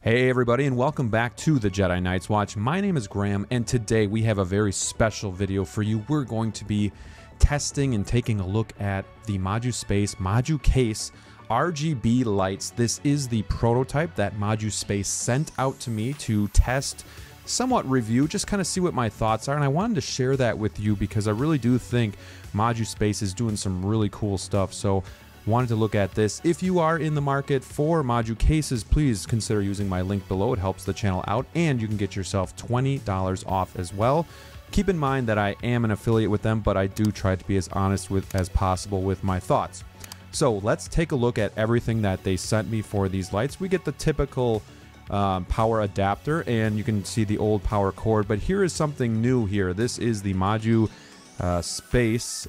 Hey everybody, and welcome back to the Jedi Knights Watch. My name is Graham, and today we have a very special video for you. We're going to be testing and taking a look at the Moduspace Modulink RGB lights. This is the prototype that Moduspace sent out to me to test, somewhat review, just kind of see what my thoughts are, and I wanted to share that with you because I really do think Moduspace is doing some really cool stuff. So wanted to look at this. If you are in the market for module cases, please consider using my link below. It helps the channel out, and you can get yourself $20 off as well. Keep in mind that I am an affiliate with them, but I do try to be as honest as possible with my thoughts. So let's take a look at everything that they sent me for these lights. We get the typical power adapter, and you can see the old power cord, but here is something new here. This is the Moduspace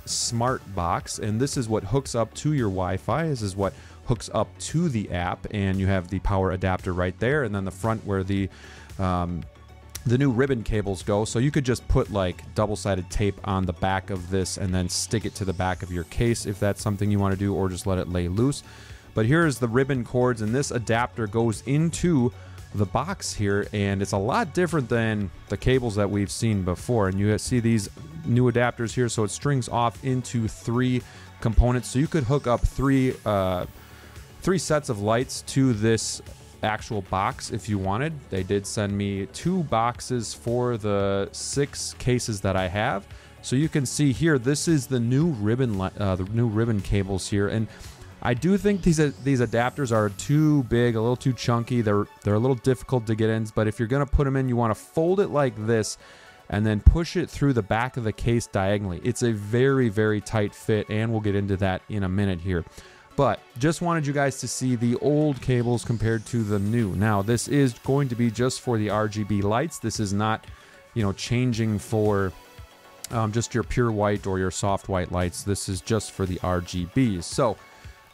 Smart Box, and this is what hooks up to your Wi-Fi. This is what hooks up to the app, and you have the power adapter right there, and then the front where the new ribbon cables go. So you could just put like double-sided tape on the back of this and then stick it to the back of your case if that's something you want to do, or just let it lay loose. But here's the ribbon cords, and this adapter goes into the box here, and it's a lot different than the cables that we've seen before. And you see these new adapters here, so it strings off into 3 components, so you could hook up three sets of lights to this actual box if you wanted. They did send me 2 boxes for the 6 cases that I have, so you can see here this is the new ribbon cables here. And I do think these adapters are too big, a little too chunky. They're a little difficult to get in, but if you're going to put them in, you want to fold it like this and then push it through the back of the case diagonally. It's a very, very tight fit, and we'll get into that in a minute here. But just wanted you guys to see the old cables compared to the new. Now, this is going to be just for the RGB lights. This is not, you know, changing for just your pure white or your soft white lights. This is just for the RGBs. So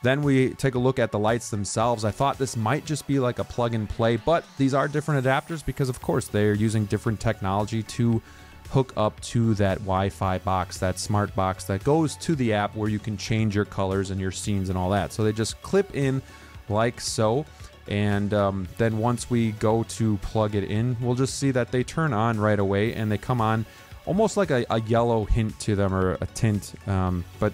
then we take a look at the lights themselves. I thought this might just be like a plug and play, but these are different adapters because of course they're using different technology to hook up to that Wi-Fi box, that smart box that goes to the app where you can change your colors and your scenes and all that. So they just clip in like so, and then once we go to plug it in, we'll just see that they turn on right away, and they come on almost like a yellow hint to them, or a tint, but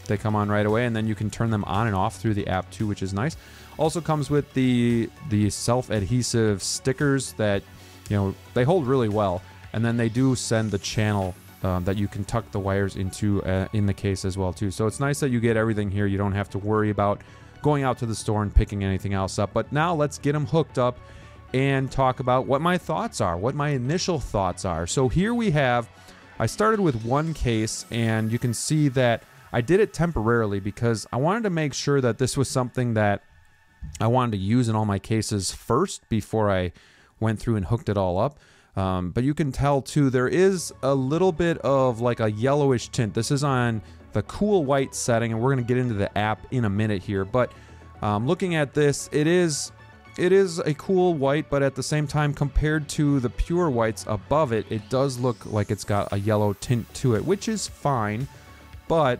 they come on right away, and then you can turn them on and off through the app too, which is nice. Also comes with the self-adhesive stickers that, you know, they hold really well, and then they do send the channel that you can tuck the wires into in the case as well too. So it's nice that you get everything here. You don't have to worry about going out to the store and picking anything else up. But now let's get them hooked up and talk about what my thoughts are, what my initial thoughts are. So here we have, I started with one case, and you can see that I did it temporarily because I wanted to make sure that this was something that I wanted to use in all my cases first before I went through and hooked it all up. But you can tell too, there is a little bit of like a yellowish tint. This is on the cool white setting, and we're going to get into the app in a minute here. But looking at this, it is a cool white, but at the same time, compared to the pure whites above it, it does look like it's got a yellow tint to it, which is fine. But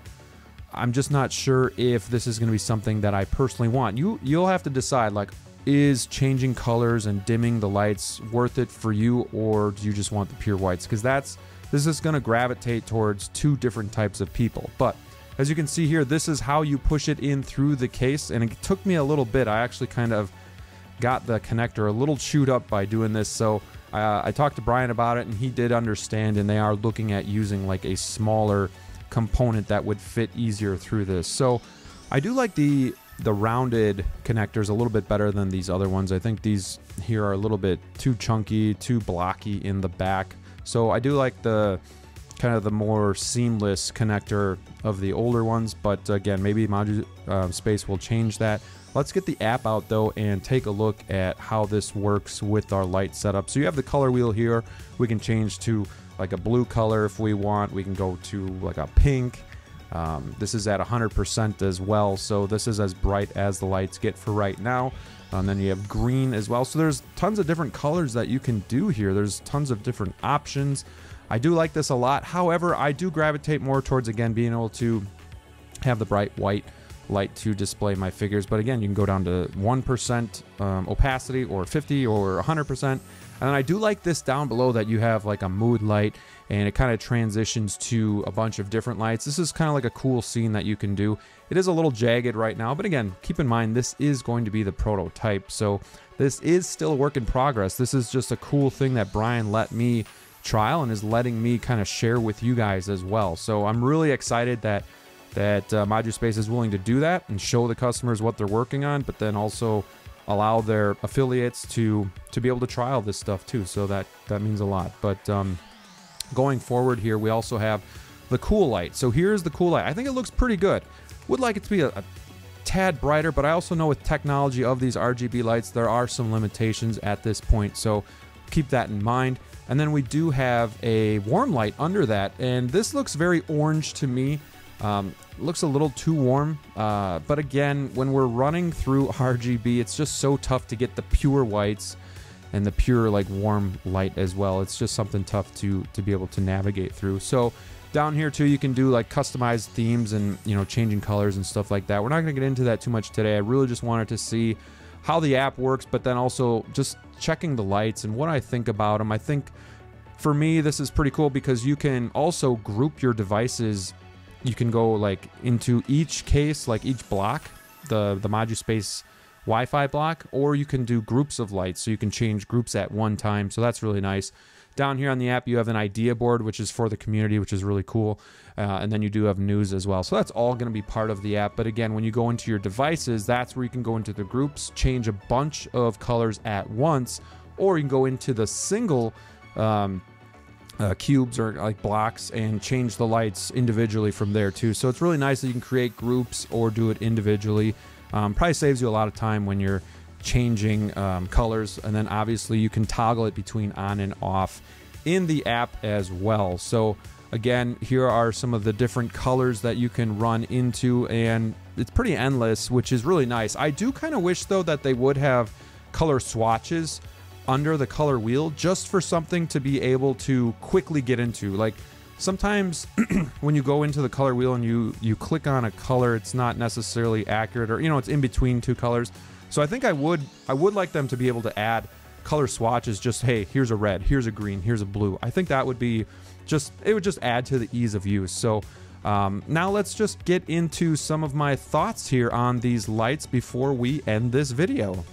I'm just not sure if this is going to be something that I personally want. You'll have to decide, like, is changing colors and dimming the lights worth it for you, or do you just want the pure whites? Because this is going to gravitate towards 2 different types of people. But as you can see here, this is how you push it in through the case, and it took me a little bit. I actually kind of got the connector a little chewed up by doing this, so I talked to Brian about it, and he did understand, and they are looking at using like a smaller component that would fit easier through this. So I do like the rounded connectors a little bit better than these other ones. I think these here are a little bit too chunky, too blocky in the back. So I do like the kind of the more seamless connector of the older ones, but again, maybe Moduspace will change that. Let's get the app out though and take a look at how this works with our light setup. So you have the color wheel here. We can change to like a blue color if we want. We can go to like a pink. This is at 100% as well, so this is as bright as the lights get for right now. And then you have green as well. So there's tons of different colors that you can do here. There's tons of different options. I do like this a lot. However, I do gravitate more towards, again, being able to have the bright white light to display my figures. But again, you can go down to 1% opacity, or 50 or 100%. And I do like this down below that you have like a mood light, and it kind of transitions to a bunch of different lights. This is kind of like a cool scene that you can do. It is a little jagged right now, but again, keep in mind this is going to be the prototype, so this is still a work in progress. This is just a cool thing that Brian let me trial and is letting me kind of share with you guys as well. So I'm really excited that Moduspace is willing to do that and show the customers what they're working on, but then also allow their affiliates to be able to trial this stuff too. So that means a lot. But going forward here, we also have the cool light. So here's the cool light. I think it looks pretty good. Would like it to be a tad brighter, but I also know with technology of these RGB lights, there are some limitations at this point. So keep that in mind. And then we do have a warm light under that, and this looks very orange to me. Looks a little too warm, but again, when we're running through RGB, it's just so tough to get the pure whites and the pure like warm light as well. It's just something tough to be able to navigate through. So down here too, you can do like customized themes and, you know, changing colors and stuff like that. We're not going to get into that too much today. I really just wanted to see how the app works, but then also just checking the lights and what I think about them. I think for me, this is pretty cool because you can also group your devices. You can go like into each case, like each block, the Moduspace Wi-Fi block, or you can do groups of lights, so you can change groups at one time. So that's really nice. Down here on the app, you have an idea board, which is for the community, which is really cool. And then you do have news as well. So that's all going to be part of the app. But again, when you go into your devices, that's where you can go into the groups, change a bunch of colors at once, or you can go into the single cubes or like blocks and change the lights individually from there too. So it's really nice that you can create groups or do it individually. Probably saves you a lot of time when you're changing colors, and then obviously you can toggle it between on and off in the app as well. So again, here are some of the different colors that you can run into, and it's pretty endless, which is really nice. I do kind of wish though that they would have color swatches under the color wheel, just for something to be able to quickly get into. Like sometimes when you go into the color wheel and you click on a color, it's not necessarily accurate, or, you know, it's in between two colors. So I think I would like them to be able to add color swatches. Just, hey, here's a red, here's a green, here's a blue. I think that would be it would just add to the ease of use. So now let's just get into some of my thoughts here on these lights before we end this video.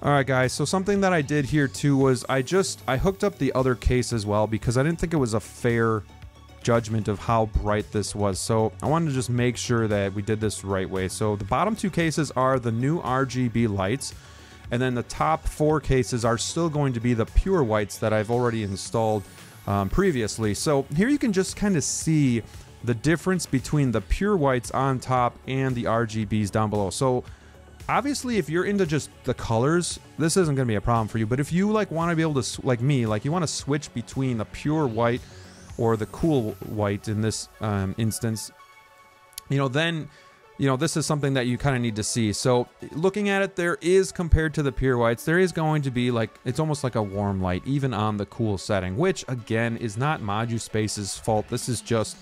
All right, guys, so something that I did here too was I hooked up the other case as well, because I didn't think it was a fair judgment of how bright this was. So I wanted to just make sure that we did this the right way. So the bottom two cases are the new RGB lights, and then the top four cases are still going to be the pure whites that I've already installed previously. So here you can just kind of see the difference between the pure whites on top and the RGBs down below. So obviously, if you're into just the colors, this isn't going to be a problem for you. But if you like want to be able to, like me, like you want to switch between the pure white or the cool white in this instance, you know, then, you know, this is something that you kind of need to see. So looking at it, there is, compared to the pure whites, there is going to be like, it's almost like a warm light, even on the cool setting, which again is not Moduspace's fault. This is just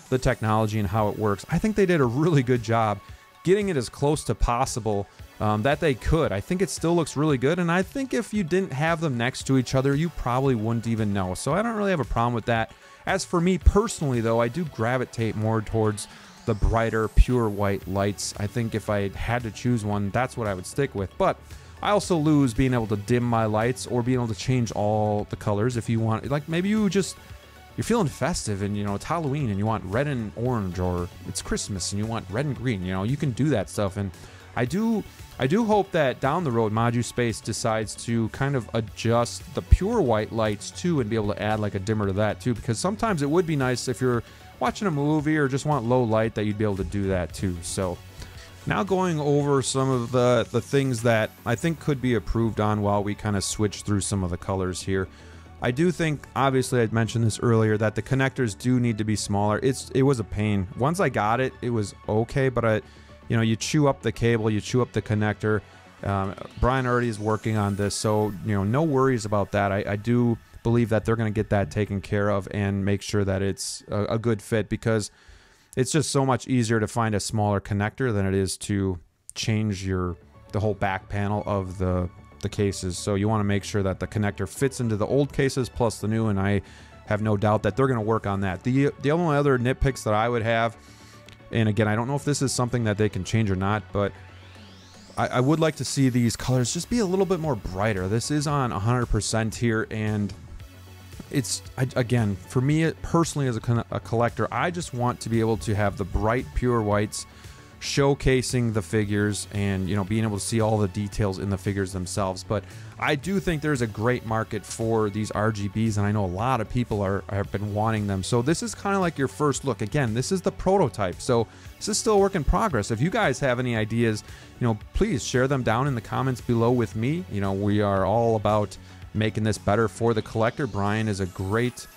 the technology and how it works. I think they did a really good job getting it as close to possible that they could. I think it still looks really good, and I think if you didn't have them next to each other, you probably wouldn't even know. So I don't really have a problem with that. As for me personally, though, I do gravitate more towards the brighter, pure white lights. I think if I had to choose one, that's what I would stick with. But I also lose being able to dim my lights or being able to change all the colors if you want. Like maybe you're feeling festive and, you know, it's Halloween and you want red and orange, or it's Christmas and you want red and green. You know, you can do that stuff. And I do hope that down the road Moduspace decides to kind of adjust the pure white lights too, and be able to add like a dimmer to that too, because sometimes it would be nice if you're watching a movie or just want low light that you'd be able to do that too. So now going over some of the things that I think could be improved on while we kind of switch through some of the colors here. I do think, obviously I mentioned this earlier, that the connectors do need to be smaller. It was a pain. Once I got it, it was okay, but you know, you chew up the cable, you chew up the connector. Brian already is working on this, so, you know, no worries about that. I do believe that they're going to get that taken care of and make sure that it's a good fit, because it's just so much easier to find a smaller connector than it is to change the whole back panel of the cases. So you want to make sure that the connector fits into the old cases plus the new, and I have no doubt that they're going to work on that. The only other nitpicks that I would have, and again, I don't know if this is something that they can change or not, but I would like to see these colors just be a little bit more brighter. This is on 100% here, and it's, again, for me personally as a collector, I just want to be able to have the bright pure whites showcasing the figures and, you know, being able to see all the details in the figures themselves. But I do think there's a great market for these RGBs, and I know a lot of people have been wanting them. So this is kind of like your first look. Again, this is the prototype, so this is still a work in progress. If you guys have any ideas, you know, please share them down in the comments below with me. You know, we are all about making this better for the collector. Brian is a great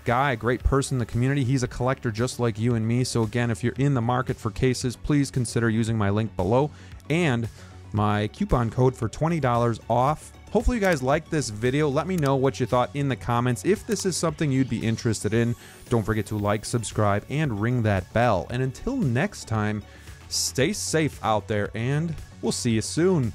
guy, a great person in the community. He's a collector just like you and me. So again, if you're in the market for cases, please consider using my link below and my coupon code for $20 off. Hopefully you guys liked this video. Let me know what you thought in the comments. If this is something you'd be interested in, don't forget to like, subscribe, and ring that bell. And until next time, stay safe out there, and we'll see you soon.